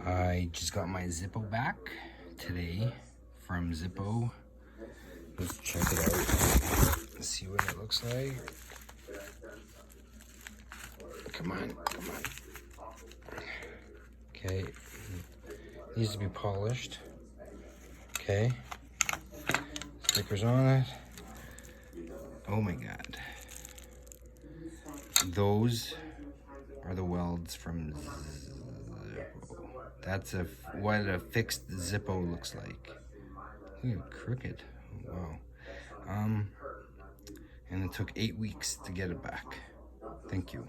I just got my Zippo back today from Zippo. Let's check it out. Let's see what it looks like. Come on, come on. Okay, needs to be polished. Okay, stickers on it. Oh my God. Those are the welds from Zippo. That's what a fixed Zippo looks like. Look at crooked. Wow. And it took 8 weeks to get it back. Thank you.